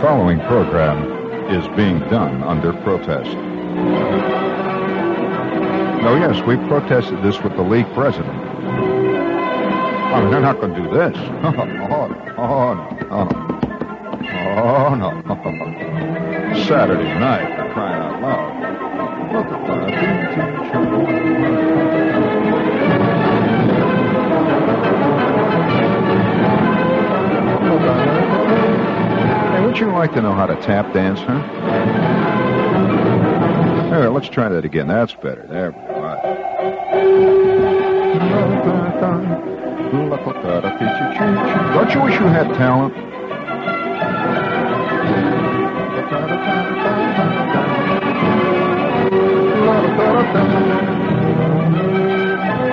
following program is being done under protest. Oh, yes, we protested this with the league president. Oh, they're not going to do this. Oh, no. Saturday night, for crying out loud. Hey, would you like to know how to tap dance, huh? Here, let's try that again. That's better. There we go. All right. Don't you wish you had talent?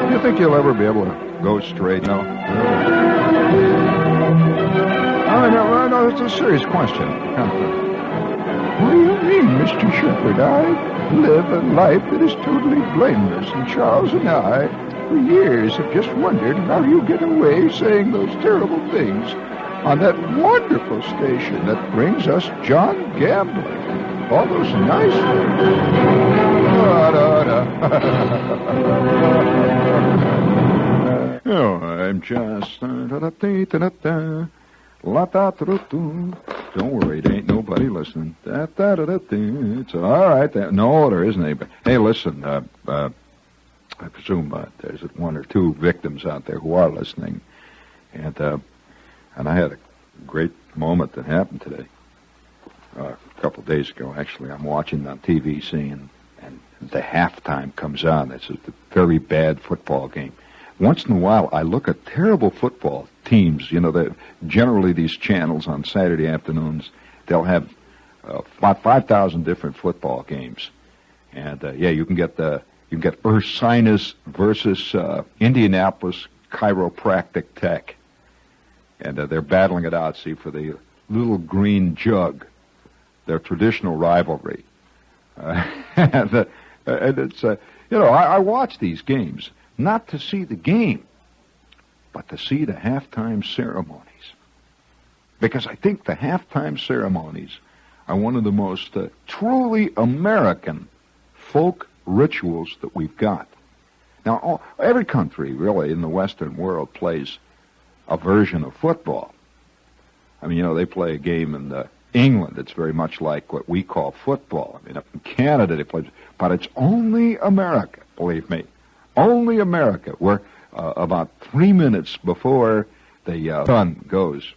Do you think you'll ever be able to go straight? No. No, it's a serious question. What do you mean, Mr. Shepherd? I live a life that is totally blameless, and Charles and I, for years, have just wondered how you get away saying those terrible things on that wonderful station that brings us John Gambling. All those nice things. Oh, I'm just... Don't worry, there ain't nobody listening. It's all right. No, there isn't anybody. Hey, listen, I presume there's one or two victims out there who are listening. And I had a great moment that happened today. A couple of days ago, actually. I'm watching on TV, seeing, and the halftime comes on. It's a very bad football game. Once in a while, I look at terrible football teams. You know, generally these channels on Saturday afternoons, they'll have about 5,000 different football games. And, you can get Ursinus versus Indianapolis Chiropractic Tech. And they're battling it out, see, for the little green jug, their traditional rivalry. And it's, I watch these games, not to see the game, but to see the halftime ceremonies. Because I think the halftime ceremonies are one of the most truly American folk rituals that we've got. Now, every country, really, in the Western world plays a version of football. I mean, they play a game in England. It's very much like what we call football. I mean, up in Canada they play, but it's only America, believe me. Only America, where about 3 minutes before the sun goes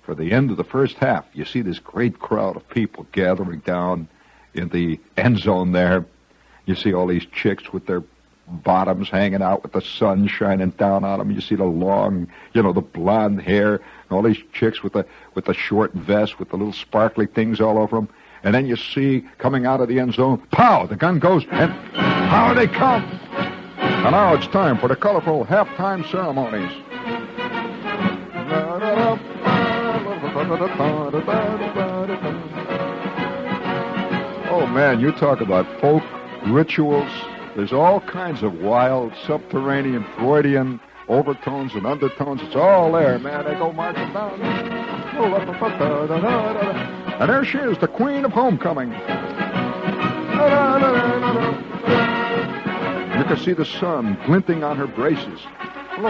for the end of the first half, you see this great crowd of people gathering down in the end zone there. You see all these chicks with their bottoms hanging out with the sun shining down on them. You see the long, the blonde hair, and all these chicks with the short vest with the little sparkly things all over them. And then you see, coming out of the end zone, pow, the gun goes, and pow, they come. And now it's time for the colorful halftime ceremonies. Oh, man, you talk about folk rituals. There's all kinds of wild, subterranean, Freudian overtones and undertones. It's all there, man. They go marching down. And there she is, the queen of homecoming. You can see the sun glinting on her braces. And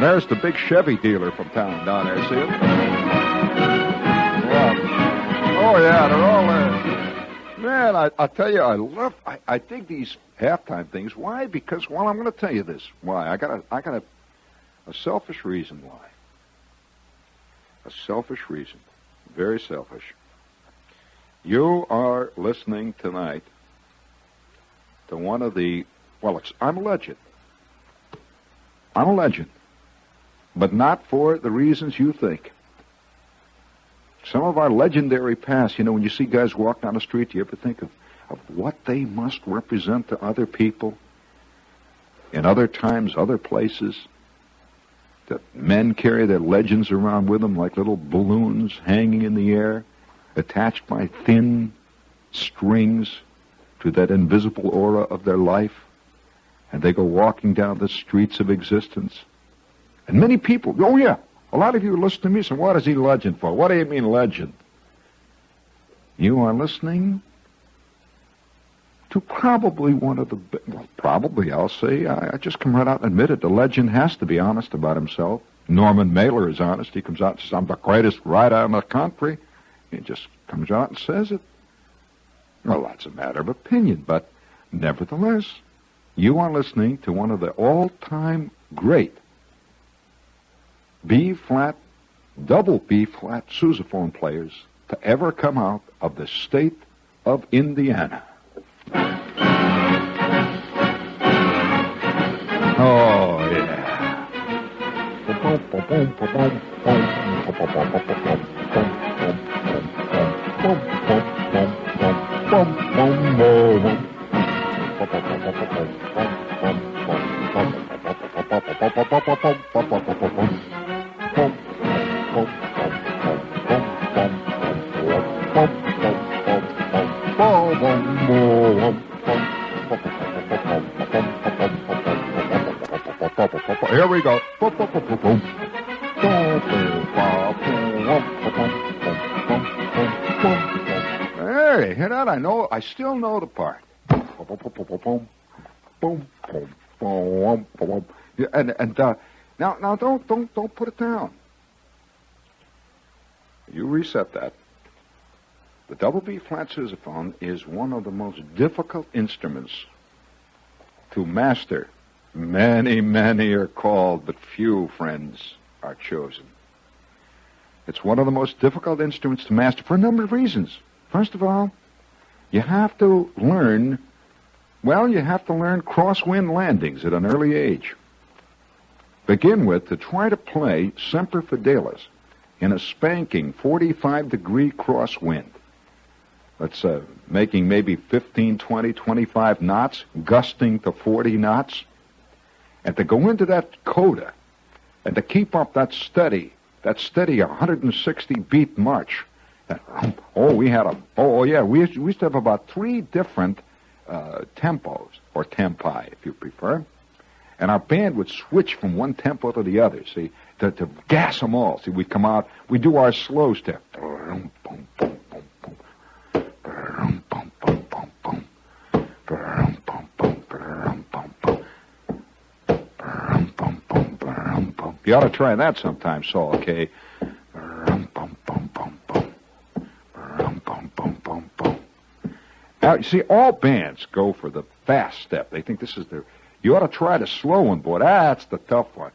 there's the big Chevy dealer from town down there, see him? Oh, yeah, they're all there. Man, I tell you, I dig these halftime things. Why? Because, I'm going to tell you this. Why? I got a selfish reason why. A selfish reason. Very selfish. You are listening tonight to one of the, I'm a legend. I'm a legend. But not for the reasons you think. Some of our legendary past, when you see guys walk down the street, do you ever think of what they must represent to other people in other times, other places? That men carry their legends around with them like little balloons hanging in the air, attached by thin strings to that invisible aura of their life. and they go walking down the streets of existence. And many people, oh yeah, a lot of you listen to me, so what is he legend for? What do you mean legend? You are listening to probably one of the, well, probably, I'll say, I just come right out and admit it. The legend has to be honest about himself. Norman Mailer is honest. He comes out and says, I'm the greatest writer in the country. He just comes out and says it. Well, that's a matter of opinion, but nevertheless, you are listening to one of the all-time great B-flat, double B-flat sousaphone players to ever come out of the state of Indiana. Oh, yeah. Here we go. Hey, hear that? I still know the part. And now don't put it down. You reset that. The double B flat sousaphone is one of the most difficult instruments to master. Many, many are called, but few, friends, are chosen. It's one of the most difficult instruments to master for a number of reasons. First of all, you have to learn crosswind landings at an early age. Begin with, to try to play Semper Fidelis in a spanking 45-degree crosswind. That's making maybe 15, 20, 25 knots, gusting to 40 knots. And to go into that coda and to keep up that steady 160 beat march. We used to have about 3 different tempos, or tempi, if you prefer. And our band would switch from one tempo to the other, see, to gas them all. See, we'd come out, we do our slow step. You ought to try that sometime, Saul, okay? Now, you see, all bands go for the fast step. They think this is their... You ought to try the slow one, boy. That's the tough one.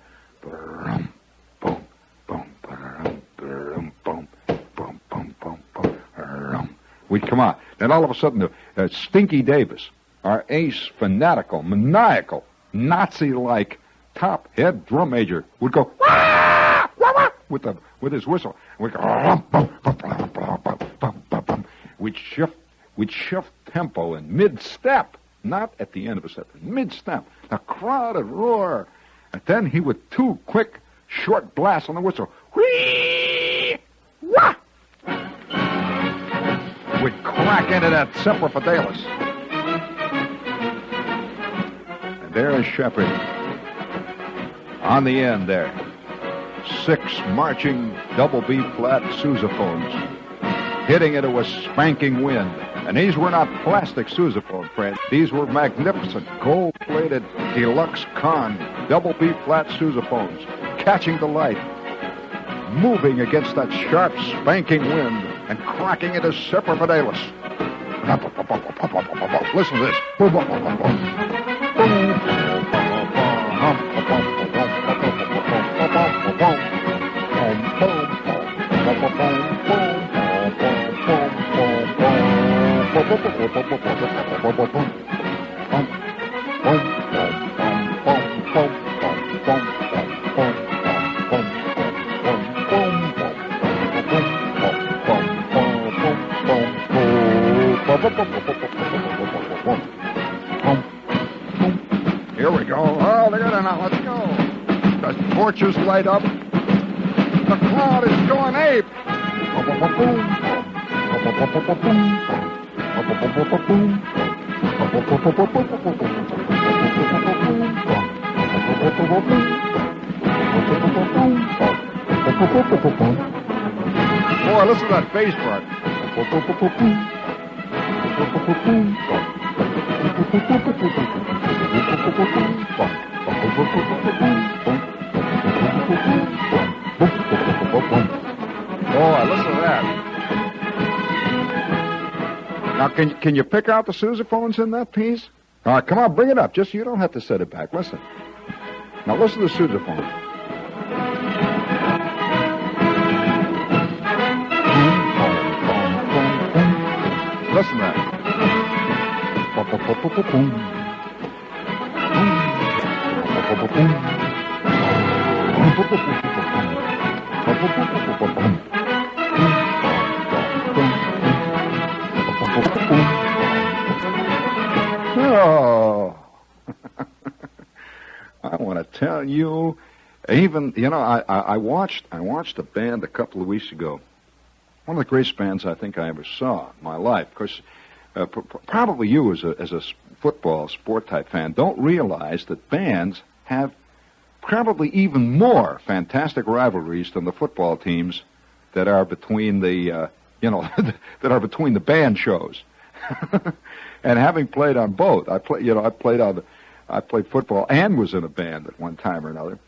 We'd come out. Then all of a sudden, Stinky Davis, our ace, fanatical, maniacal, Nazi-like top head drum major, would go wah, wah, wah, with his whistle. We'd go, we'd shift tempo in mid-step, not at the end of a step, mid-step. The crowd would roar, and then he would 2 quick, short blasts on the whistle. Whee! Wah! We'd crack into that Semper Fidelis. And there is Shepard. On the end there, 6 marching double B flat sousaphones, hitting into a spanking wind. And these were not plastic sousaphone, friends. These were magnificent, gold-plated, deluxe con double B flat sousaphones, catching the light, moving against that sharp, spanking wind, and cracking into Semper Fidelis. Listen to this. Here we go. Oh, look at it now. Let's go. The torches light up. The crowd is going ape. Boy, listen to that bass part. Boy, listen to that. Now, can you pick out the sousaphones in that piece? All right, come on, bring it up. Just you don't have to set it back. Listen. Now, listen to the sousaphone. Listen to that. Oh, I want to tell you, even, I watched a band a couple of weeks ago. One of the greatest bands I think I ever saw in my life. Of course, probably you as a football sport type fan don't realize that bands have probably even more fantastic rivalries than the football teams that are between the that are between the band shows. And having played on both, I played football and was in a band at one time or another.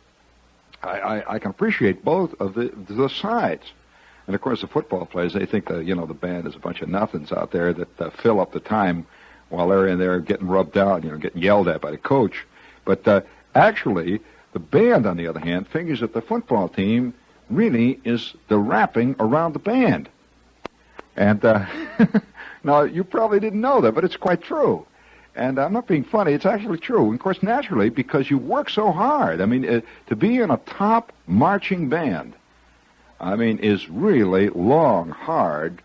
I can appreciate both of the sides. And of course, the football players, they think the band is a bunch of nothings out there that fill up the time while they're in there getting rubbed down, getting yelled at by the coach. But actually, the band, on the other hand, figures that the football team really is the wrapping around the band. And now, you probably didn't know that, but it's quite true. And I'm not being funny. It's actually true. And of course, naturally, because you work so hard. I mean, to be in a top marching band, is really long, hard,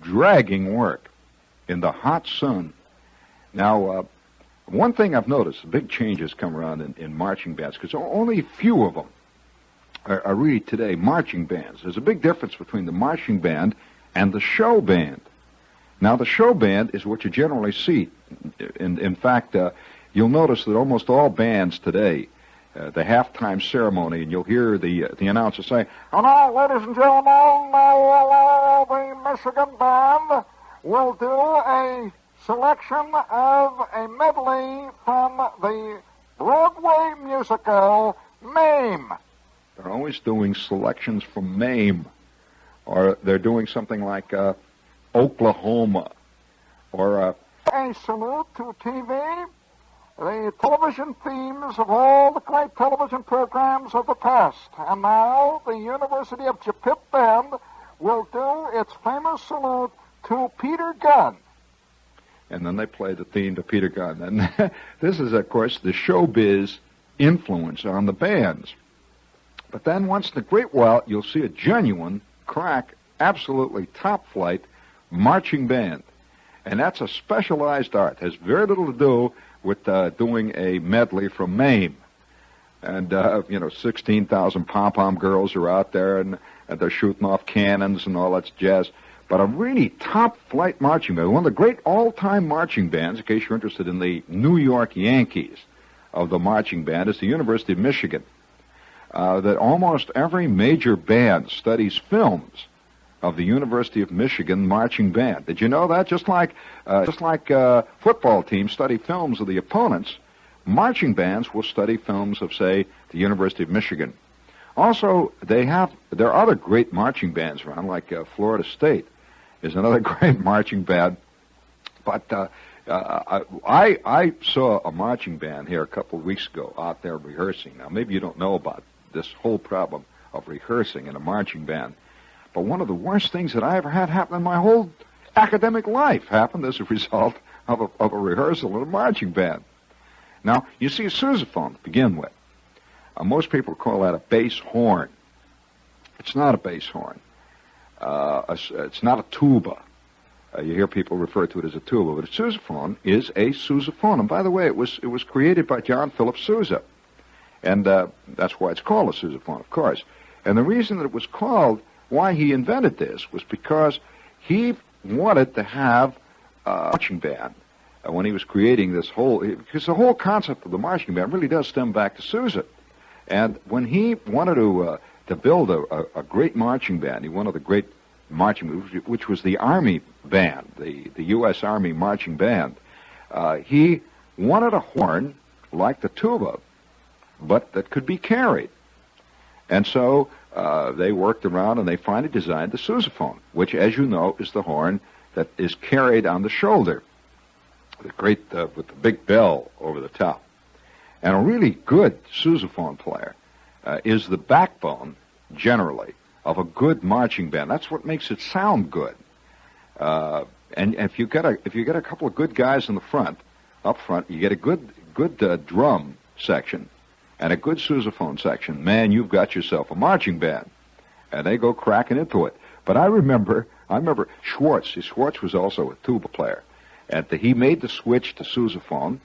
dragging work in the hot sun. Now, one thing I've noticed, big changes come around in marching bands, because only a few of them are really today marching bands. There's a big difference between the marching band and the show band. Now, the show band is what you generally see. In fact, you'll notice that almost all bands today, the halftime ceremony, and you'll hear the announcer say, "And now, ladies and gentlemen, the Michigan band will do a selection of a medley from the Broadway musical Mame." They're always doing selections from Mame, or they're doing something like Oklahoma, or a salute to TV. The television themes of all the great television programs of the past. And now the University of Japip Band will do its famous salute to Peter Gunn. And then they play the theme to Peter Gunn. And this is, of course, the showbiz influence on the bands. But then once in a great while, you'll see a genuine, crack, absolutely top-flight marching band. And that's a specialized art. It has very little to do with doing a medley from Mame. And, 16,000 pom-pom girls are out there, and they're shooting off cannons and all that jazz. But a really top-flight marching band, one of the great all-time marching bands, in case you're interested in the New York Yankees of the marching band, is the University of Michigan. That almost every major band studies films of the University of Michigan marching band. Did you know that? Just like football teams study films of the opponents, marching bands will study films of, say, the University of Michigan. Also, there are other great marching bands around, like Florida State is another great marching band. But I saw a marching band here a couple of weeks ago out there rehearsing. Now, maybe you don't know about this whole problem of rehearsing in a marching band. But one of the worst things that I ever had happen in my whole academic life happened as a result of a rehearsal in a marching band. Now, you see a sousaphone to begin with. Most people call that a bass horn. It's not a bass horn. It's not a tuba. You hear people refer to it as a tuba, but a sousaphone is a sousaphone. And by the way, it was created by John Philip Sousa. And that's why it's called a sousaphone, of course. And the reason that it was called, why he invented this, was because he wanted to have a marching band when he was creating this whole, because the whole concept of the marching band really does stem back to Sousa. And when he wanted to build a great marching band, he wanted the great marching, which was the Army band, the U.S. Army marching band. He wanted a horn like the tuba, but that could be carried. And so they worked around and they finally designed the Sousaphone, which, as you know, is the horn that is carried on the shoulder, the great with the big bell over the top. And a really good sousaphone player is the backbone, generally, of a good marching band. That's what makes it sound good. And if you get a couple of good guys in the front, up front, you get a good drum section and a good sousaphone section. Man, you've got yourself a marching band, and they go cracking into it. But I remember Schwartz. Schwartz was also a tuba player, and he made the switch to sousaphone.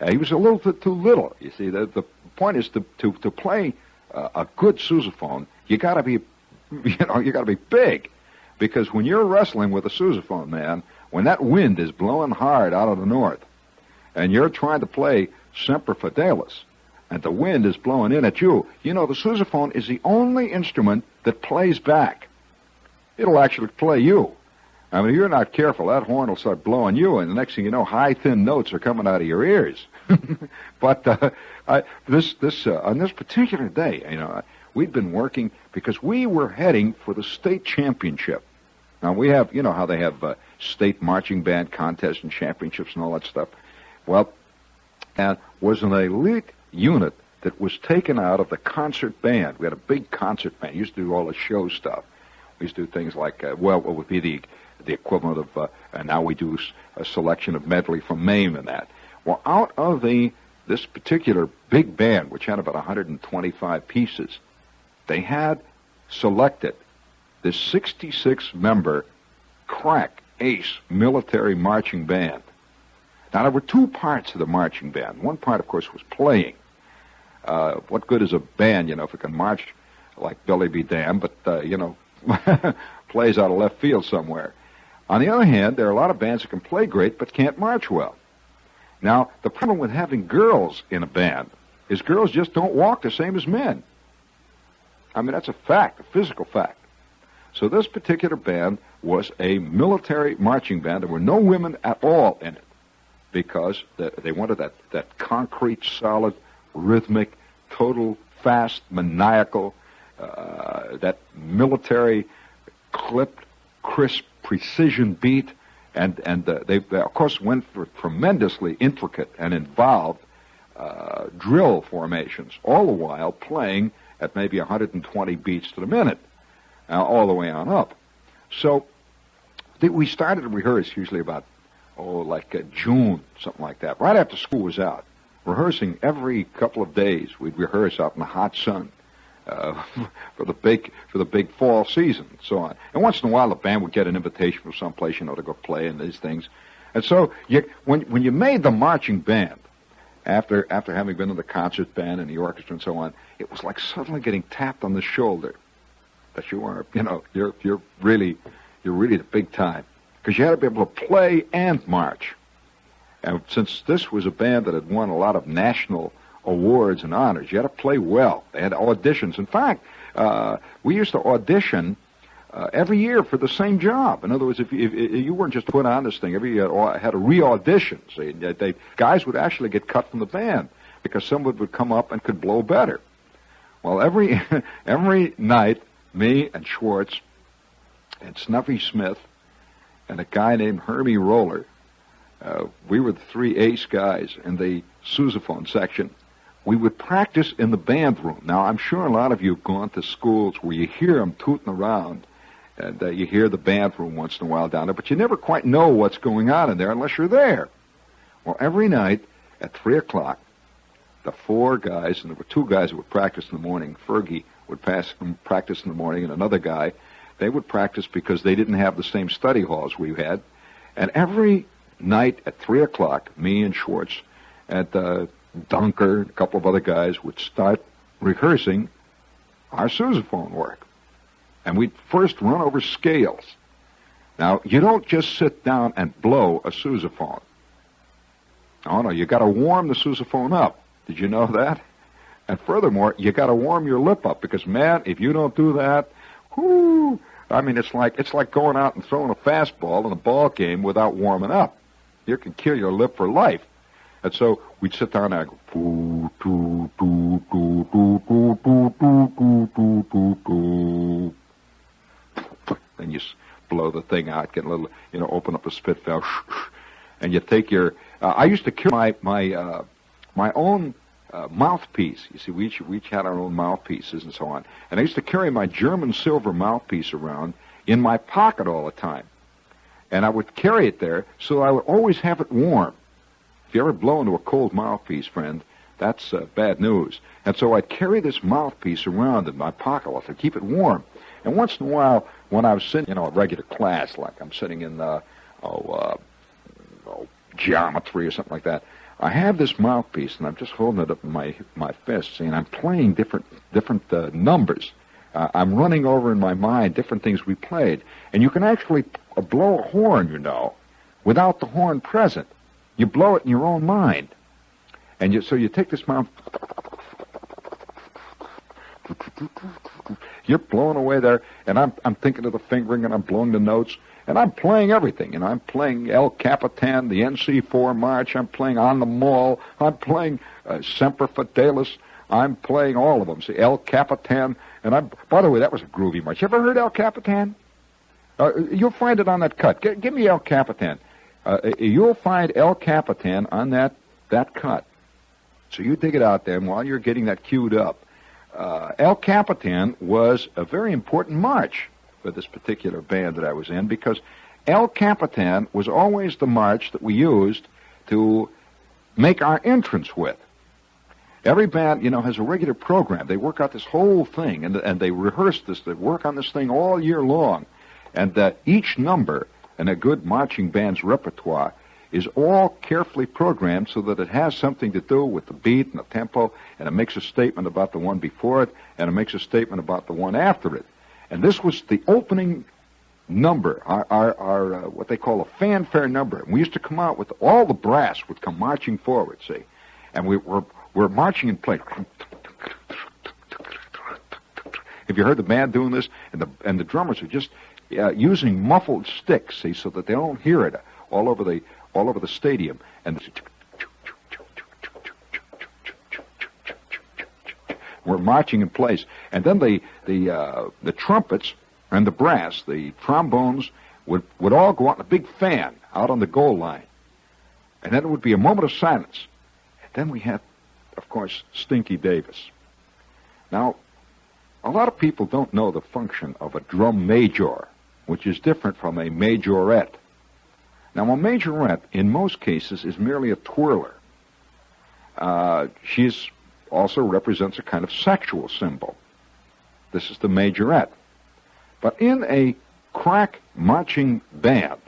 He was a little bit too little. You see, the point is to play a good sousaphone, you got to be big, because when you're wrestling with a sousaphone, man, when that wind is blowing hard out of the north, and you're trying to play Semper Fidelis, and the wind is blowing in at you, the sousaphone is the only instrument that plays back. It'll actually play you. I mean, if you're not careful, that horn will start blowing you, and the next thing you know, high, thin notes are coming out of your ears. But on this particular day, we'd been working because we were heading for the state championship. Now, we have, how they have state marching band contests and championships and all that stuff. Well, and was an elite unit that was taken out of the concert band. We had a big concert band. We used to do all the show stuff. We used to do things like, what would be the equivalent of, and now we do a selection of medley from Mame and that. Well, out of this particular big band, which had about 125 pieces, they had selected this 66-member crack ace military marching band. Now, there were two parts of the marching band. One part, of course, was playing. What good is a band, if it can march like Billy be damned, but, plays out of left field somewhere. On the other hand, there are a lot of bands that can play great but can't march well. Now, the problem with having girls in a band is girls just don't walk the same as men. I mean, that's a fact, a physical fact. So this particular band was a military marching band. There were no women at all in it because they wanted that concrete, solid, rhythmic, total, fast, maniacal, that military, clipped, crisp, precision beat, and they of course went for tremendously intricate and involved drill formations, all the while playing at maybe 120 beats to the minute, all the way on up. So we started to rehearse usually about June, something like that, right after school was out. Rehearsing every couple of days. We'd rehearse out in the hot sun for the big fall season, and so on. And once in a while, the band would get an invitation from someplace, to go play in these things. And so, when you made the marching band, after having been in the concert band and the orchestra and so on, it was like suddenly getting tapped on the shoulder that you are, you're really the big time, because you had to be able to play and march. And since this was a band that had won a lot of national awards and honors, you had to play well. They had auditions. In fact, we used to audition every year for the same job. In other words, if you weren't just put on this thing, every year had a re-audition. So guys would actually get cut from the band because someone would come up and could blow better. Well, every night, me and Schwartz and Snuffy Smith and a guy named Hermie Roller, we were the three ace guys in the sousaphone section. We would practice in the band room. Now, I'm sure a lot of you have gone to schools where you hear them tooting around, and you hear the band room once in a while down there, but you never quite know what's going on in there unless you're there. Well, every night at 3 o'clock, the four guys, and there were two guys that would practice in the morning. Fergie would practice in the morning, and another guy, they would practice because they didn't have the same study halls we had. And every night at 3 o'clock, me and Schwartz and Dunker, a couple of other guys, would start rehearsing our sousaphone work. And we'd first run over scales. Now, you don't just sit down and blow a sousaphone. Oh, no, you got to warm the sousaphone up. Did you know that? And furthermore, you got to warm your lip up because, man, if you don't do that, whoo, I mean, it's like going out and throwing a fastball in a ball game without warming up. You can kill your lip for life. And so we'd sit down and go, doo, doo, doo, doo, doo, doo, doo, doo, doo, doo, doo. Then you blow the thing out, get a little, open up a spit valve, and you take your. I used to carry my own mouthpiece. You see, we each had our own mouthpieces and so on. And I used to carry my German silver mouthpiece around in my pocket all the time. And I would carry it there so I would always have it warm. If you ever blow into a cold mouthpiece, friend, that's bad news. And so I'd carry this mouthpiece around in my pocket to keep it warm. And once in a while, when I was sitting, a regular class, like I'm sitting in, geometry or something like that, I have this mouthpiece, and I'm just holding it up in my fists, and I'm playing different numbers. I'm running over in my mind different things we played. And you can actually blow a horn, without the horn present. You blow it in your own mind. And so you take this mouth, you're blowing away there, and I'm thinking of the fingering, and I'm blowing the notes, and I'm playing everything. And I'm playing El Capitan, the NC4 March, I'm playing On the Mall, I'm playing Semper Fidelis, I'm playing all of them. See, El Capitan, and by the way, that was a groovy march. You ever heard El Capitan? You'll find it on that cut. Give me El Capitan. You'll find El Capitan on that cut. So you dig it out there, and while you're getting that queued up, El Capitan was a very important march for this particular band that I was in, because El Capitan was always the march that we used to make our entrance with. Every band, has a regular program. They work out this whole thing, and they rehearse this. They work on this thing all year long. And each number in a good marching band's repertoire is all carefully programmed so that it has something to do with the beat and the tempo, and it makes a statement about the one before it, and it makes a statement about the one after it. And this was the opening number, our what they call a fanfare number. And we used to come out with all the brass would come marching forward, see, and we're marching in place. Have you heard the band doing this? And the drummers are just using muffled sticks, see, so that they don't hear it all over the stadium. And we're marching in place. And then the trumpets and the brass, the trombones, would all go out in a big fan out on the goal line. And then it would be a moment of silence. And then we had, of course, Stinky Davis. Now, a lot of people don't know the function of a drum major, which is different from a majorette. Now, a majorette, in most cases, is merely a twirler. She also represents a kind of sexual symbol. This is the majorette. But in a crack marching band,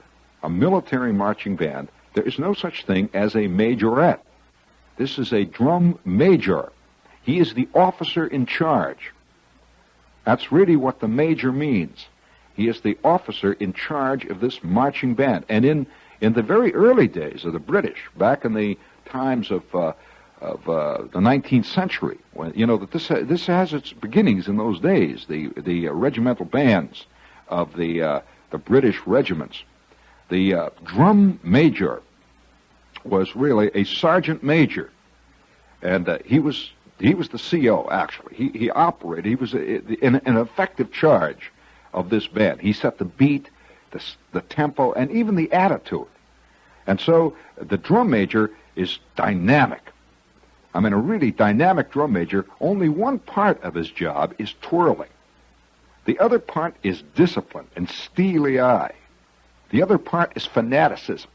a military marching band, there is no such thing as a majorette. This is a drum major. He is the officer in charge. That's really what the major means. He is the officer in charge of this marching band. And in the very early days of the British, back in the times of the 19th century, when that this has its beginnings in those days, the regimental bands of the British regiments. The drum major was really a sergeant major, and he was the CO, actually. He operated. He was in an effective charge of this band. He set the beat, the tempo, and even the attitude. And so the drum major is dynamic. I mean, a really dynamic drum major, only one part of his job is twirling. The other part is discipline and steely eye. The other part is fanaticism.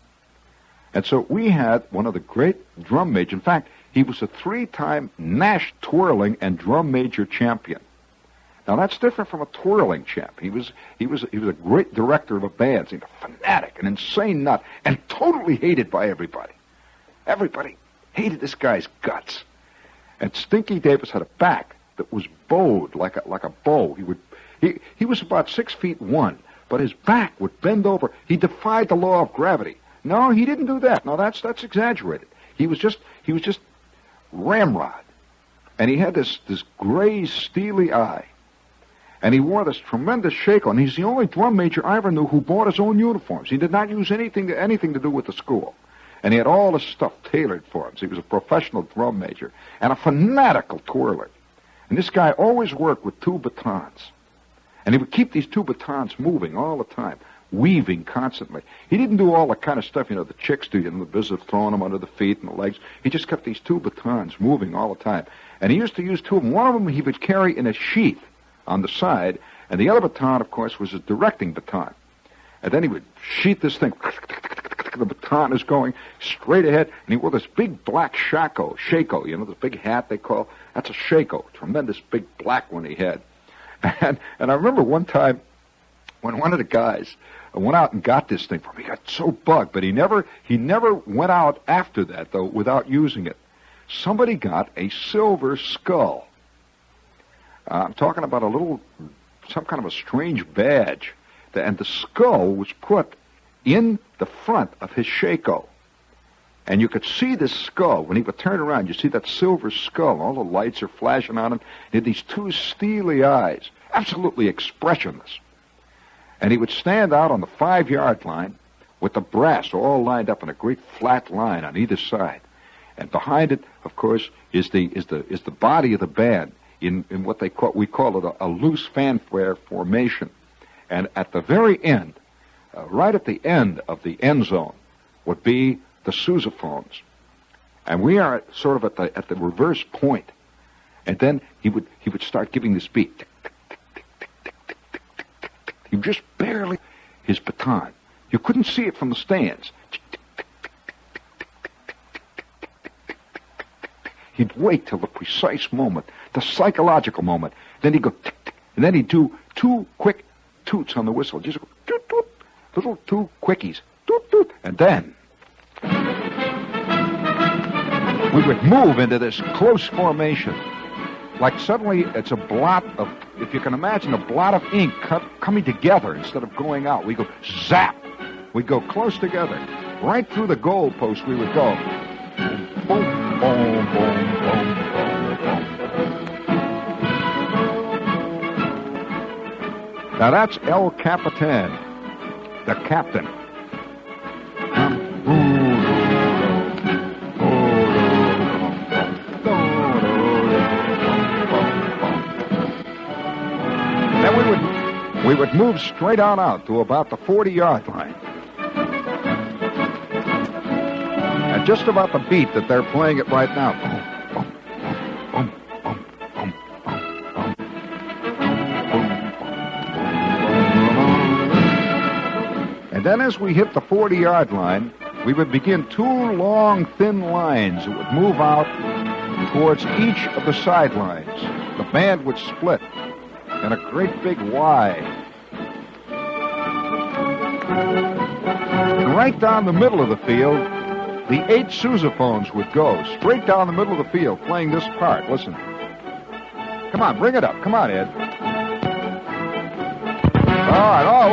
And so we had one of the great drum majors. In fact, he was a 3-time Nash twirling and drum major champion. Now that's different from a twirling champ. He was a great director of a band, a fanatic, an insane nut, and totally hated by everybody. Everybody hated this guy's guts. And Stinky Davis had a back that was bowed like a bow. He was about 6'1", but his back would bend over. He defied the law of gravity. No, he didn't do that. No, that's exaggerated. He was just ramrod. And he had this gray, steely eye. And he wore this tremendous shako, and he's the only drum major I ever knew who bought his own uniforms. He did not use anything to do with the school. And he had all the stuff tailored for him. So he was a professional drum major and a fanatical twirler. And this guy always worked with 2 batons. And he would keep these 2 batons moving all the time, weaving constantly. He didn't do all the kind of stuff, the chicks do, the business of throwing them under the feet and the legs. He just kept these 2 batons moving all the time. And he used to use 2 of them. One of them he would carry in a sheath on the side, and the other baton, of course, was a directing baton. And then he would sheath this thing. The baton is going straight ahead, and he wore this big black shako, this big hat they call. That's a shako, tremendous big black one he had. And I remember one time when one of the guys went out and got this thing for me. He got so bugged, but he never went out after that, though, without using it. Somebody got a silver skull. I'm talking about some kind of a strange badge. And the skull was put in the front of his shako. And you could see this skull. When he would turn around, you see that silver skull. All the lights are flashing on him. He had these 2 steely eyes, absolutely expressionless. And he would stand out on the 5-yard line with the brass all lined up in a great flat line on either side. And behind it, of course, is the body of the band in what we call it a loose fanfare formation. And at the very end, right at the end of the end zone, would be the sousaphones. And we are sort of at the reverse point. And then he would start giving this beat. Tick, tick, tick, tick, tick, tick, tick, tick, tick, tick, tick. He just barely his baton. You couldn't see it from the stands. He'd wait till the precise moment, the psychological moment. Then he'd go tick, tick, and then he'd do 2 quick toots on the whistle. Just go toot, toot, little 2 quickies, toot, toot, and then we would move into this close formation. Like suddenly it's a blot of, if you can imagine, a blot of ink coming together instead of going out. We go zap. We'd go close together. Right through the goal post we would go. Boom, boom, boom, boom, boom, boom. Now that's El Capitan, the captain. Then we would move straight on out to about the 40-yard line. And just about the beat that they're playing it right now. Boom, boom, boom, boom, boom, boom, boom. And then as we hit the 40-yard line, we would begin 2 long, thin lines that would move out towards each of the sidelines. The band would split in a great big Y. And right down the middle of the field, the 8 sousaphones would go straight down the middle of the field playing this part. Listen. Come on, bring it up. Come on, Ed. All right. Oh,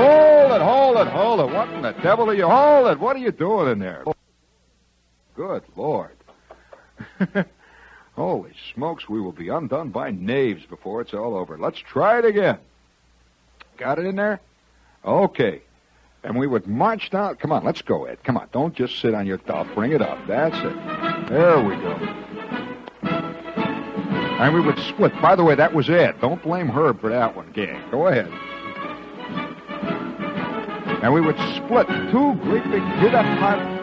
hold it. What in the devil are you? Hold it. What are you doing in there? Good Lord. Holy smokes, we will be undone by knaves before it's all over. Let's try it again. Got it in there? Okay. And we would march down. Come on, let's go, Ed. Come on, don't just sit on your thumb. Bring it up. That's it. There we go. And we would split. By the way, that was Ed. Don't blame Herb for that one, gang. Go ahead. And we would split 2 great big hit-up parts.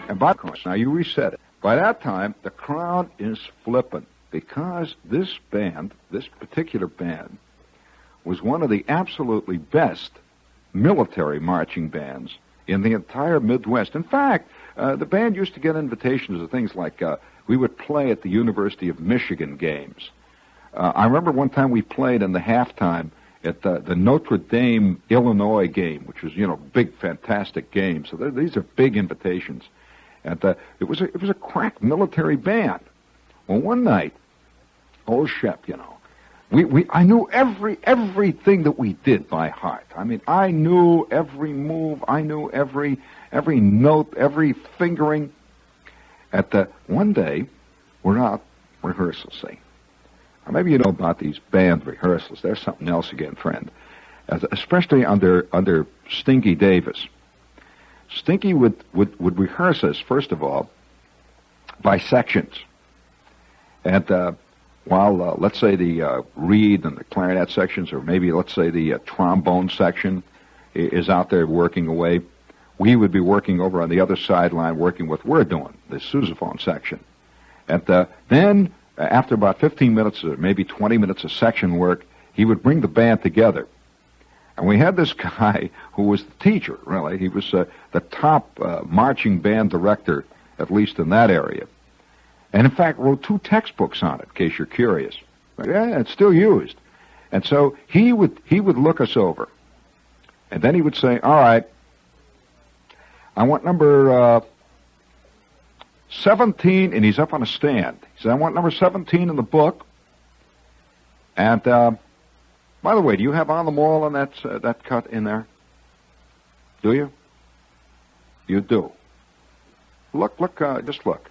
And by course, now you reset it. By that time, the crowd is flipping because this particular band, was one of the absolutely best military marching bands in the entire Midwest. In fact, the band used to get invitations to things like we would play at the University of Michigan games. I remember one time we played in the halftime at the Notre Dame, Illinois game, which was, big, fantastic game. So these are big invitations. And it was a crack military band. Well, one night, old Shep, I knew everything that we did by heart. I mean, I knew every move. I knew every note, every fingering. One day, we're out rehearsal, see. Or maybe you know about these band rehearsals. There's something else again, friend. Especially under Stinky Davis. Stinky would rehearse us, first of all, by sections. And while, let's say, the reed and the clarinet sections, or maybe, let's say, the trombone section is out there working away, we would be working over on the other sideline, working what we're doing, the sousaphone section. And then, after about 15 minutes or maybe 20 minutes of section work, he would bring the band together. And we had this guy who was the teacher, really. He was the top marching band director, at least in that area. And, in fact, wrote 2 textbooks on it, in case you're curious. Yeah, it's still used. And so he would look us over. And then he would say, all right, I want number 17, and he's up on a stand. He said, I want number 17 in the book. And, by the way, do you have On the Mall on that cut in there? Do you? You do. Look, just look.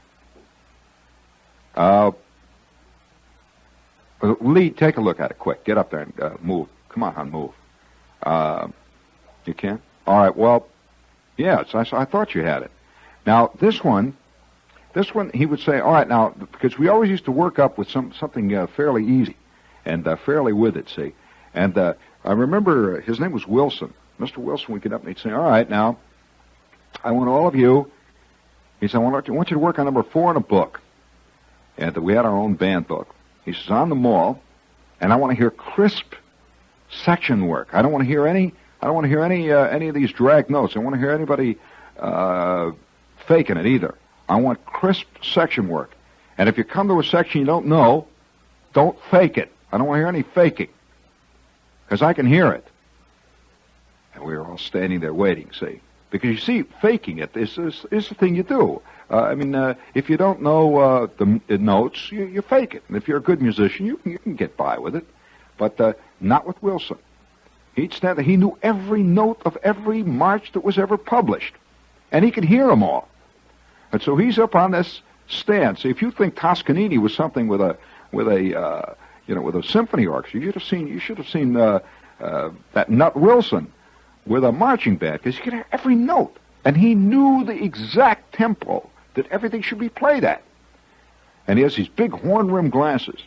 Lee, take a look at it quick. Get up there and move. Come on, hon, move. You can? All right, well, yeah, I thought you had it. Now, this one, he would say, all right, now, because we always used to work up with something fairly easy and fairly with it, see. And I remember his name was Wilson. Mr. Wilson would get up and he'd say, all right, now, I want all of you, he said, I want you to work on number 4 in a book. And we had our own band book. He says, on the Mall, and I want to hear crisp section work. I don't want to hear any of these drag notes. I don't want to hear anybody faking it either. I want crisp section work. And if you come to a section you don't know, don't fake it. I don't want to hear any faking. Because I can hear it. And we were all standing there waiting, see. Because you see, faking it is the thing you do. If you don't know the notes, you fake it. And if you're a good musician, you can get by with it. But not with Wilson. He'd stand there. He knew every note of every march that was ever published. And he could hear them all. And so he's up on this stand. See, if you think Toscanini was something with a symphony orchestra, you should have seen that Nut Wilson with a marching band, because he could hear every note. And he knew the exact tempo that everything should be played at. And he has these big horn-rimmed glasses.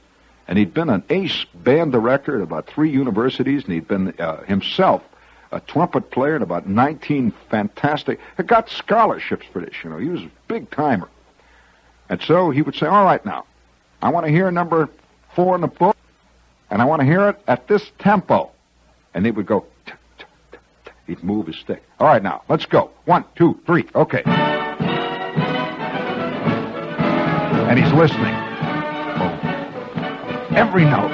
And he'd been an ace band director at about 3 universities, and he'd been himself a trumpet player in about 19 fantastic... He got scholarships for this, you know. He was a big-timer. And so he would say, all right, now, I want to hear number 4 in the book, and I want to hear it at this tempo. And he would go... He'd move his stick. All right, now, let's go. 1, 2, 3, okay. And he's listening. Oh. Every note.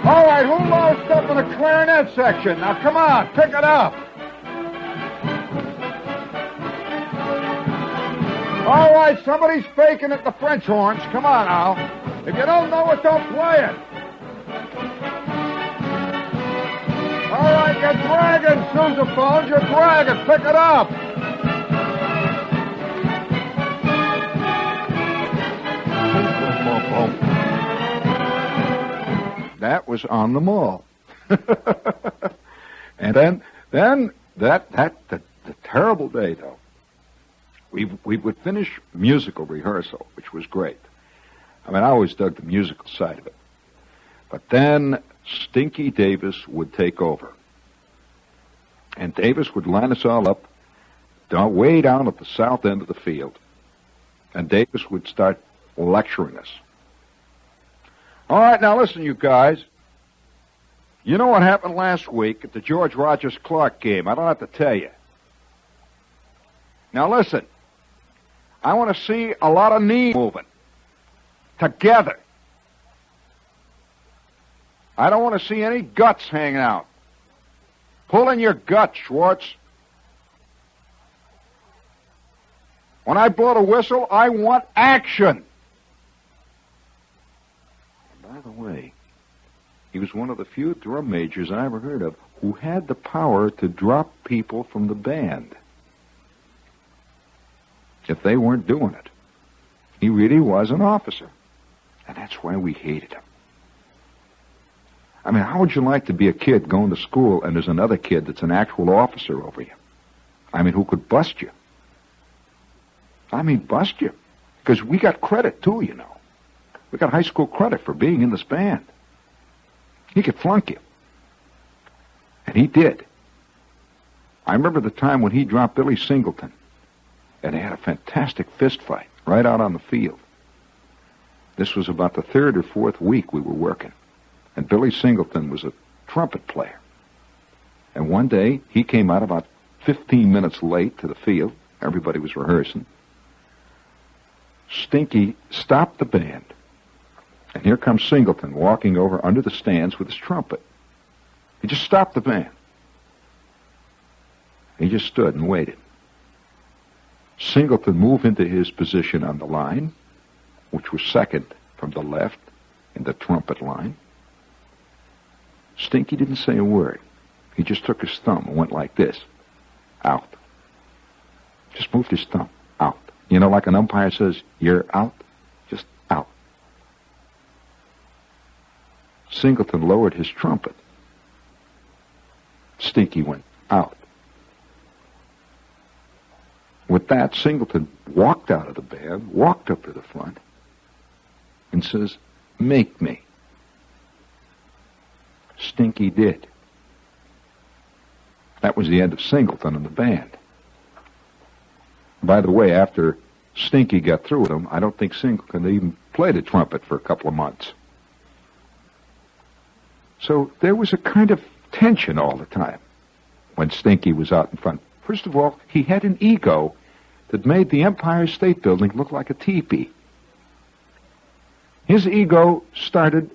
All right, who lost up in the clarinet section? Now, come on, pick it up. All right, somebody's faking at the French horns. Come on, now. If you don't know it, don't play it. All right, you're dragging, Sousaphones. You're dragging. Pick it up. That was On the Mall. And then the terrible day, though. We would finish musical rehearsal, which was great. I mean, I always dug the musical side of it. But then Stinky Davis would take over. And Davis would line us all up way down at the south end of the field. And Davis would start lecturing us. All right, now listen, you guys. You know what happened last week at the George Rogers Clark game. I don't have to tell you. Now listen. I want to see a lot of knees moving. Together. I don't want to see any guts hanging out. Pull in your gut, Schwartz. When I blow the whistle, I want action. He was one of the few drum majors I ever heard of who had the power to drop people from the band if they weren't doing it. He really was an officer, and that's why we hated him. I mean, how would you like to be a kid going to school and there's another kid that's an actual officer over you? I mean, who could bust you? I mean, bust you. Because we got credit, too, you know. We got high school credit for being in this band. He could flunk you. And he did. I remember the time when he dropped Billy Singleton, and they had a fantastic fist fight right out on the field. This was about the third or fourth week we were working. And Billy Singleton was a trumpet player. And one day, he came out about 15 minutes late to the field. Everybody was rehearsing. Stinky stopped the band. And here comes Singleton walking over under the stands with his trumpet. He just stopped the band. He just stood and waited. Singleton moved into his position on the line, which was second from the left in the trumpet line. Stinky didn't say a word. He just took his thumb and went like this. Out. Just moved his thumb. Out. You know, like an umpire says, you're out. Just out. Singleton lowered his trumpet. Stinky went out. With that, Singleton walked out of the band, walked up to the front, and says, make me. Stinky did. That was the end of Singleton and the band. By the way, after Stinky got through with him, I don't think Singleton even played a trumpet for a couple of months. So there was a kind of tension all the time when Stinky was out in front. First of all, he had an ego that made the Empire State Building look like a teepee. His ego started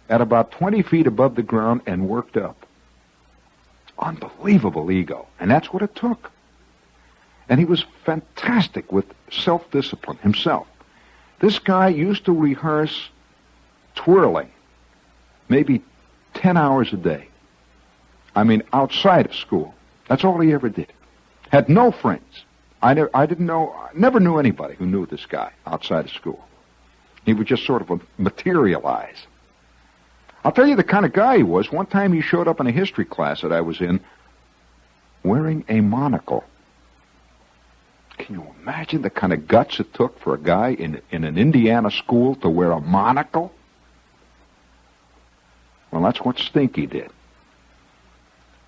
at about 20 feet above the ground and worked up. Unbelievable ego. And that's what it took. And he was fantastic with self-discipline himself. This guy used to rehearse twirling maybe 10 hours a day. I mean, outside of school. That's all he ever did. Had no friends. I never knew anybody who knew this guy outside of school. He would just sort of materialize. I'll tell you the kind of guy he was. One time he showed up in a history class that I was in wearing a monocle. Can you imagine the kind of guts it took for a guy in an Indiana school to wear a monocle? Well, that's what Stinky did.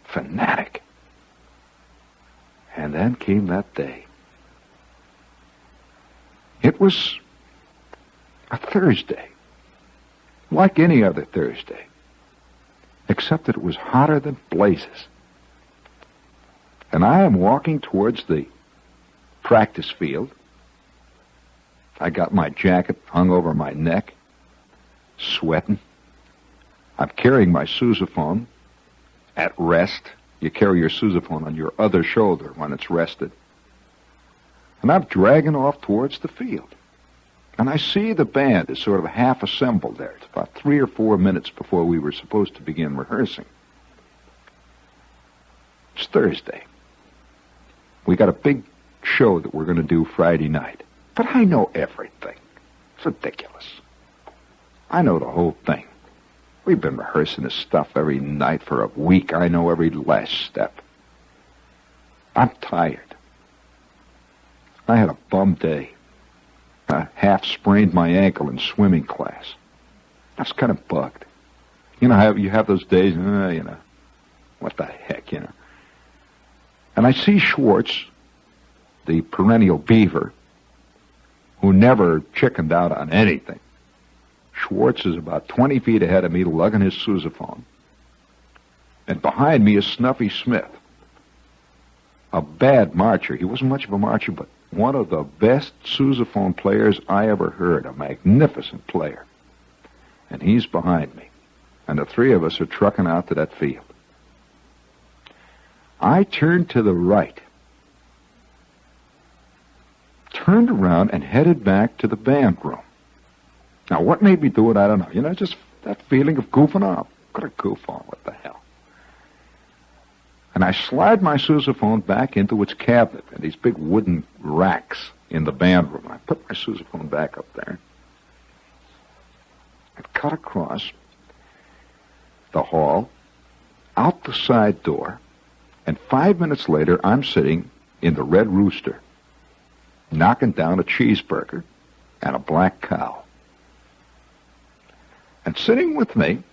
Fanatic. And then came that day. It was a Thursday, like any other Thursday, except that it was hotter than blazes. And I am walking towards the practice field. I got my jacket hung over my neck, sweating. I'm carrying my sousaphone at rest. You carry your sousaphone on your other shoulder when it's rested. And I'm dragging off towards the field. And I see the band is sort of half assembled there. It's about 3 or 4 minutes before we were supposed to begin rehearsing. It's Thursday. We got a big show that we're going to do Friday night. But I know everything. It's ridiculous. I know the whole thing. We've been rehearsing this stuff every night for a week. I know every last step. I'm tired. I had a bum day. I half sprained my ankle in swimming class. I was kind of bugged. You know how you have those days, what the heck, And I see Schwartz, the perennial beaver, who never chickened out on anything. Schwartz is about 20 feet ahead of me, lugging his sousaphone. And behind me is Snuffy Smith, a bad marcher. He wasn't much of a marcher, but one of the best sousaphone players I ever heard, a magnificent player. And he's behind me. And the three of us are trucking out to that field. I turned to the right, turned around, and headed back to the band room. Now, what made me do it, I don't know. Just that feeling of goofing off. What a goofball, what the hell. And I slide my sousaphone back into its cabinet, and these big wooden racks in the band room. I put my sousaphone back up there and cut across the hall, out the side door, and 5 minutes later, I'm sitting in the Red Rooster, knocking down a cheeseburger and a black cow. And sitting with me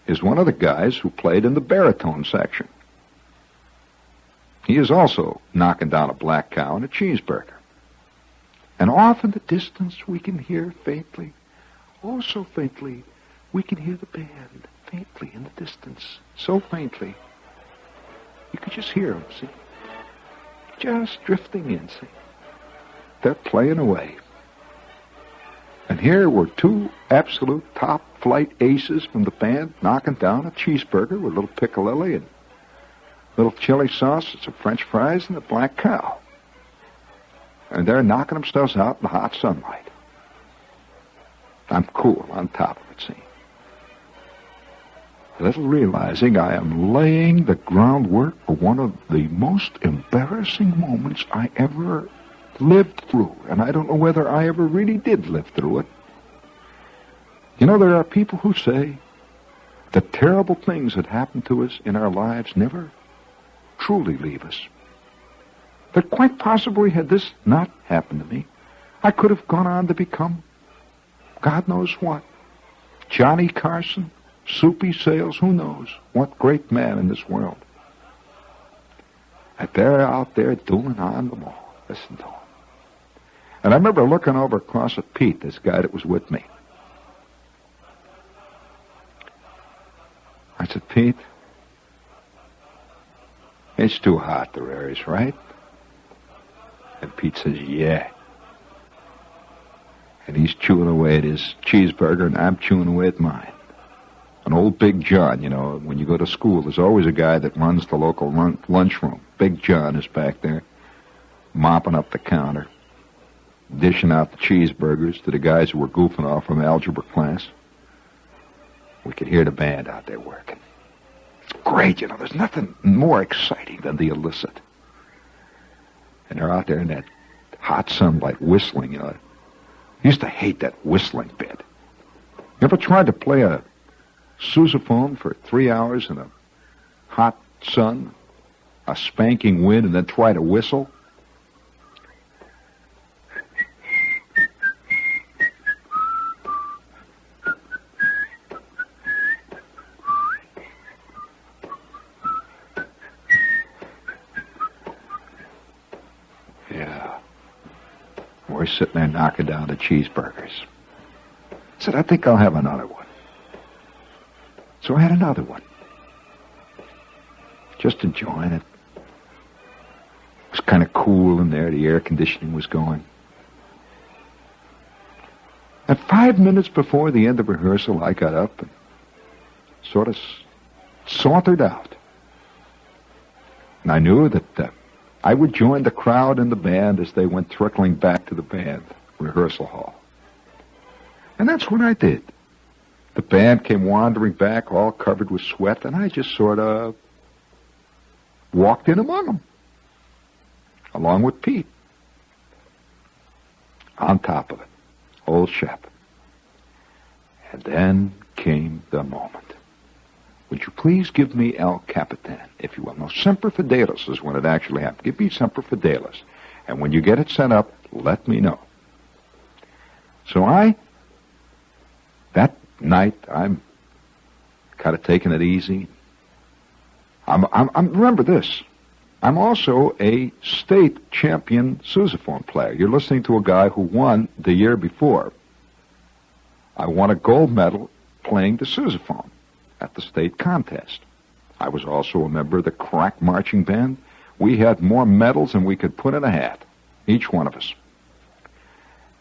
is one of the guys who played in the baritone section. He is also knocking down a black cow and a cheeseburger. And off in the distance we can hear faintly, oh so faintly, we can hear the band faintly in the distance, so faintly. You could just hear them, see? Just drifting in, see? They're playing away. And here were two absolute top-flight aces from the band knocking down a cheeseburger with a little piccalilli and little chili sauce, some French fries, and a black cow. And they're knocking themselves out in the hot sunlight. I'm cool on top of it, see? Little realizing I am laying the groundwork for one of the most embarrassing moments I ever lived through. And I don't know whether I ever really did live through it. You know, there are people who say that terrible things that happen to us in our lives never truly leave us. That quite possibly, had this not happened to me, I could have gone on to become God knows what. Johnny Carson, Soupy Sales, who knows what great man in this world. And they're out there doing on them all. Listen to them. And I remember looking over across at Pete, this guy that was with me. I said, Pete, it's too hot, the areas, right? And Pete says, yeah. And he's chewing away at his cheeseburger, and I'm chewing away at mine. An old Big John, you know, when you go to school, there's always a guy that runs the local lunchroom. Big John is back there, mopping up the counter, dishing out the cheeseburgers to the guys who were goofing off from algebra class. We could hear the band out there working. It's great, you know, there's nothing more exciting than the illicit. And they're out there in that hot sunlight whistling, you know. I used to hate that whistling bit. You ever tried to play a sousaphone for 3 hours in a hot sun, a spanking wind, and then try to whistle? Yeah. We're sitting there knocking down the cheeseburgers. I said, I think I'll have another one. So I had another one. Just enjoying it. It was kind of cool in there. The air conditioning was going. And 5 minutes before the end of rehearsal, I got up and sort of sauntered out. And I knew that I would join the crowd and the band as they went trickling back to the band rehearsal hall. And that's what I did. The band came wandering back, all covered with sweat, and I just sort of walked in among them, along with Pete. On top of it, old Shep. And then came the moment. Would you please give me El Capitan, if you will? No, Semper Fidelis is when it actually happened. Give me Semper Fidelis. And when you get it sent up, let me know. So that night, I'm kind of taking it easy. Remember this. I'm also a state champion sousaphone player. You're listening to a guy who won the year before. I won a gold medal playing the sousaphone at the state contest. I was also a member of the crack marching band. We had more medals than we could put in a hat, each one of us.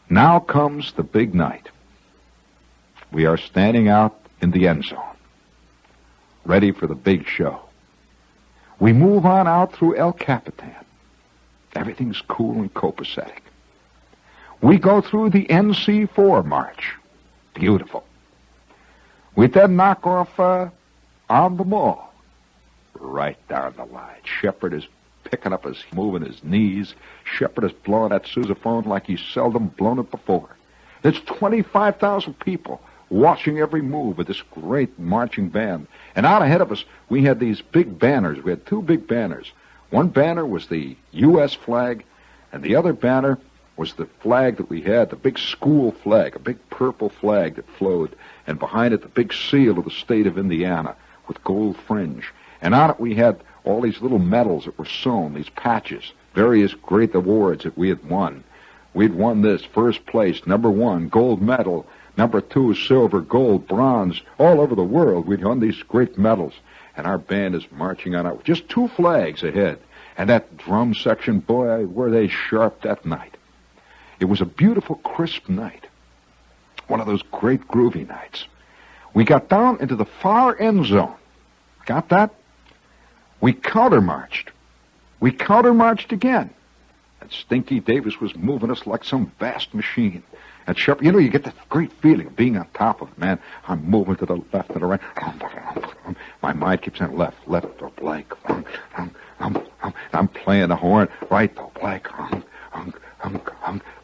Now comes the big night. We are standing out in the end zone, ready for the big show. We move on out through El Capitan. Everything's cool and copacetic. We go through the NC4 march. Beautiful. We then knock off On the Mall. Right down the line. Shepherd is picking up his, moving his knees. Shepherd is blowing that sousaphone like he's seldom blown it before. There's 25,000 people watching every move of this great marching band. And out ahead of us, we had these big banners. We had two big banners. One banner was the U.S. flag, and the other banner was the flag that we had, the big school flag, a big purple flag that flowed, and behind it the big seal of the state of Indiana with gold fringe. And on it we had all these little medals that were sewn, these patches, various great awards that we had won. We'd won this, first place, number 1, gold medal, number 2, silver, gold, bronze, all over the world. We'd won these great medals, and our band is marching on out, just 2 flags ahead. And that drum section, boy, were they sharp that night. It was a beautiful, crisp night, one of those great groovy nights. We got down into the far end zone. Got that? We countermarched. We countermarched again. And Stinky Davis was moving us like some vast machine. And Shepherd, you know, you get that great feeling of being on top of it, man. I'm moving to the left and the right. My mind keeps saying left or blank. I'm playing the horn, right or blank.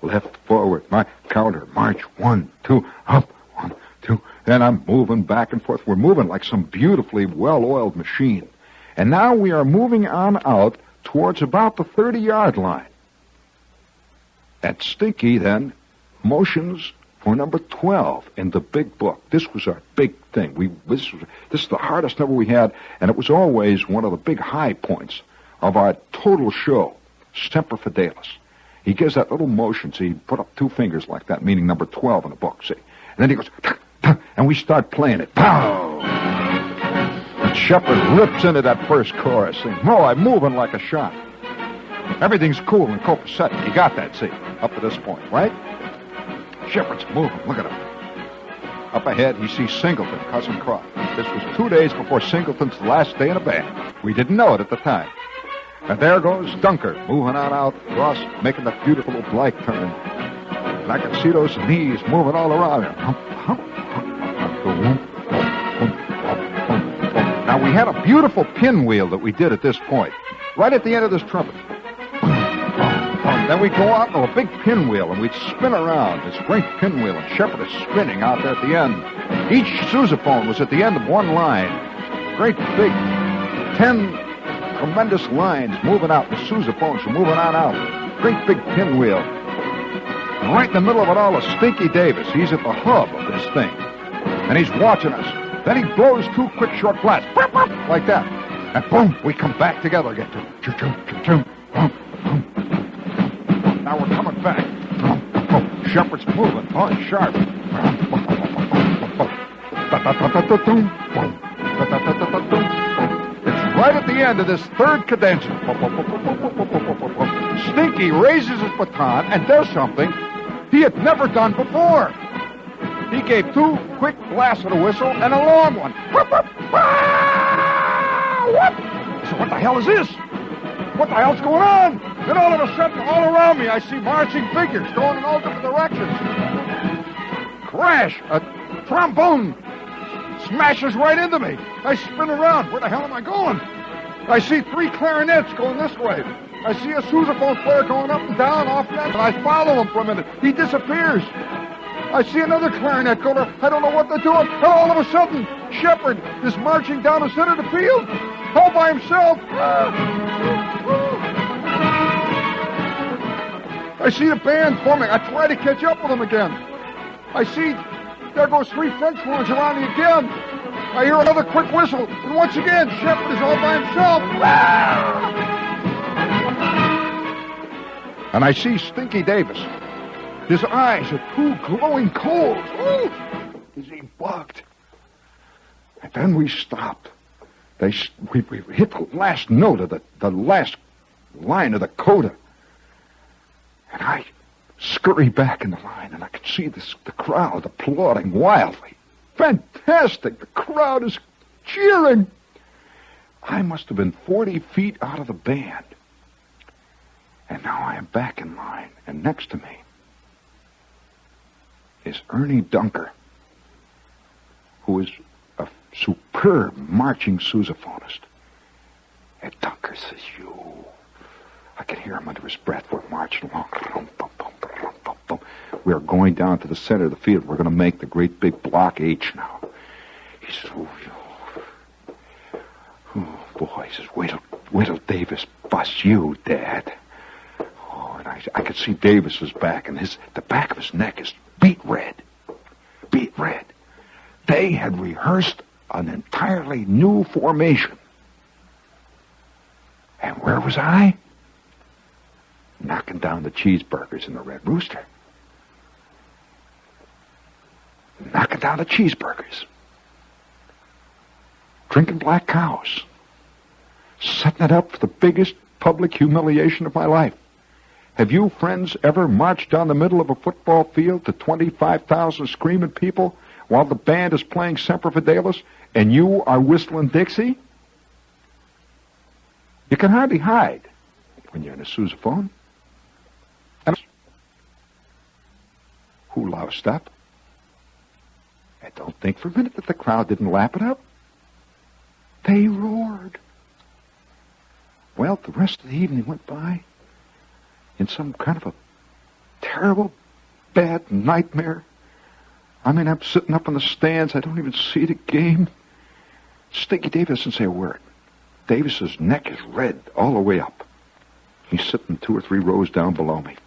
Left, forward, my counter, march, 1, 2, up, 1, 2. Then I'm moving back and forth. We're moving like some beautifully well-oiled machine. And now we are moving on out towards about the 30-yard line. And Stinky then motions for number 12 in the big book. This was our big thing. This is the hardest number we had, and it was always one of the big high points of our total show, Semper Fidelis. He gives that little motion, so he put up 2 fingers like that, meaning number 12 in the book, see? And then he goes, and we start playing it. Pow! And Shepherd rips into that first chorus, saying, "No, I'm moving like a shot." Everything's cool and copacetic. You got that, see, up to this point, right? Shepherd's moving. Look at him. Up ahead, he sees Singleton, Cousin Croft. This was 2 days before Singleton's last day in a band. We didn't know it at the time. And there goes Dunker, moving on out, across, making that beautiful oblique turn. And I can see those knees moving all around him. Now, we had a beautiful pinwheel that we did at this point, right at the end of this trumpet. Then we'd go out on a big pinwheel, and we'd spin around, this great pinwheel, and Shepherd is spinning out there at the end. Each sousaphone was at the end of one line. Great big 10 tremendous lines moving out. The sousaphones were moving on out. Great big pinwheel. And right in the middle of it all is Stinky Davis. He's at the hub of this thing. And he's watching us. Then he blows 2 quick short blasts. Like that. And boom, we come back together again. Now we're coming back. Shepherd's moving. On sharp. It's right at the end of this third cadenza. Stinky raises his baton and does something he had never done before. He gave 2 quick blasts of the whistle and a long one. So what the hell is this? What the hell's going on? Then all of a sudden, all around me, I see marching figures going in all different directions. Crash! A trombone smashes right into me. I spin around. Where the hell am I going? I see 3 clarinets going this way. I see a sousaphone player going up and down off that, and I follow him for a minute. He disappears. I see another clarinet going up. I don't know what they're doing. And all of a sudden, Shepherd is marching down the center of the field, all by himself. I see the band forming. I try to catch up with them again. I see there goes 3 French horns around me again. I hear another quick whistle, and once again, Shepherd is all by himself. And I see Stinky Davis. His eyes are 2 glowing coals. Is he bugged? And then we stopped. We hit the last note of the last line of the coda. And I scurry back in the line, and I could see the crowd applauding wildly. Fantastic! The crowd is cheering. I must have been 40 feet out of the band. And now I am back in line, and next to me is Ernie Dunker, who is superb marching sousaphonist. And Dunker says, you. I could hear him under his breath. We're marching along. We're going down to the center of the field. We're going to make the great big block H now. He says, oh boy, he says, wait till Davis busts you, Dad. Oh, and I could see Davis's back, and the back of his neck is beet red. Beet red. They had rehearsed an entirely new formation. And where was I? Knocking down the cheeseburgers in the Red Rooster. Knocking down the cheeseburgers. Drinking black cows. Setting it up for the biggest public humiliation of my life. Have you, friends, ever marched down the middle of a football field to 25,000 screaming people while the band is playing Semper Fidelis and you are whistling Dixie? You can hardly hide when you're in a sousaphone. And who loused up? And don't think for a minute that the crowd didn't lap it up. They roared. Well, the rest of the evening went by in some kind of a terrible, bad nightmare. I mean, I'm sitting up in the stands. I don't even see the game. Stinky Davis doesn't say a word. Davis's neck is red all the way up. He's sitting 2 or 3 rows down below me.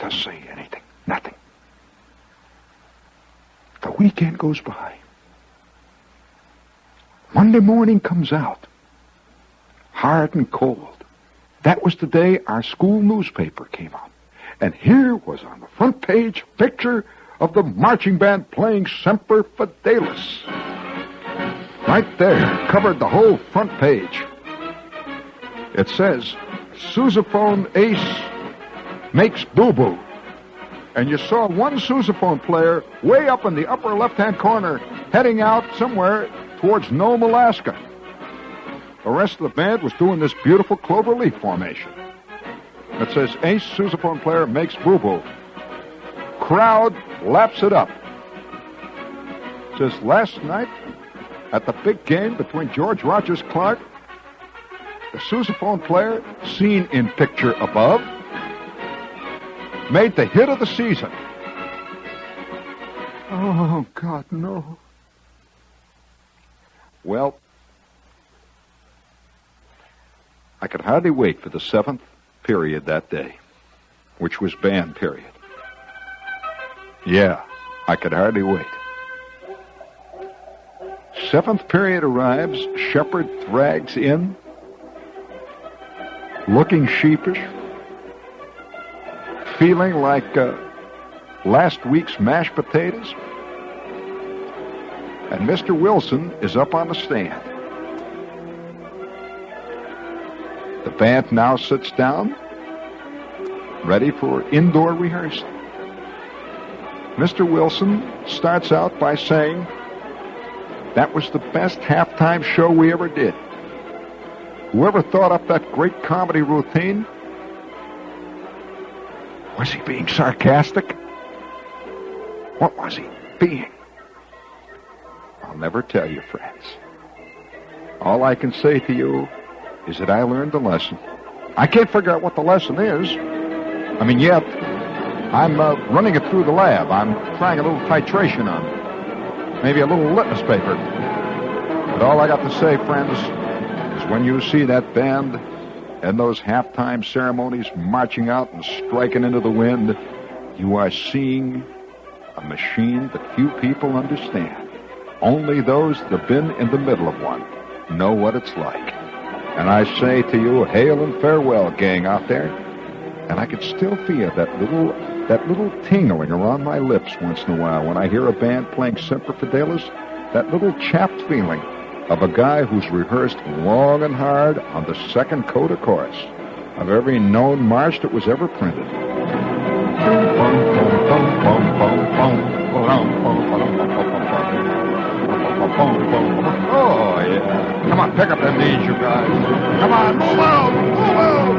Doesn't say anything. Nothing. The weekend goes by. Monday morning comes out. Hard and cold. That was the day our school newspaper came out. And here was on the front page a picture of the marching band playing Semper Fidelis. Right there, covered the whole front page. It says, Sousaphone ace makes boo-boo. And you saw one sousaphone player way up in the upper left-hand corner heading out somewhere towards Nome, Alaska. The rest of the band was doing this beautiful clover leaf formation. It says, ace sousaphone player makes boo-boo. Crowd laps it up. It says, last night, at the big game between George Rogers Clark, the sousaphone player, seen in picture above, made the hit of the season. Oh, God, no. Well, I could hardly wait for the 7th period that day, which was band period. Yeah, I could hardly wait. 7th period arrives, Shepard drags in, looking sheepish, feeling like last week's mashed potatoes, and Mr. Wilson is up on the stand. The band now sits down, ready for indoor rehearsal. Mr. Wilson starts out by saying, that was the best halftime show we ever did. Whoever thought up that great comedy routine, was he being sarcastic? What was he being? I'll never tell you, friends. All I can say to you is that I learned the lesson. I can't figure out what the lesson is. I mean, yet, I'm running it through the lab. I'm trying a little titration on it. Maybe a little litmus paper. But all I got to say, friends, is when you see that band and those halftime ceremonies marching out and striking into the wind, you are seeing a machine that few people understand. Only those that have been in the middle of one know what it's like. And I say to you, hail and farewell, gang out there. And I can still feel that little tingling around my lips once in a while when I hear a band playing Semper Fidelis, that little chapped feeling of a guy who's rehearsed long and hard on the second coda chorus of every known march that was ever printed. Oh, yeah. Come on, pick up them knees, you guys. Come on, move out, move out.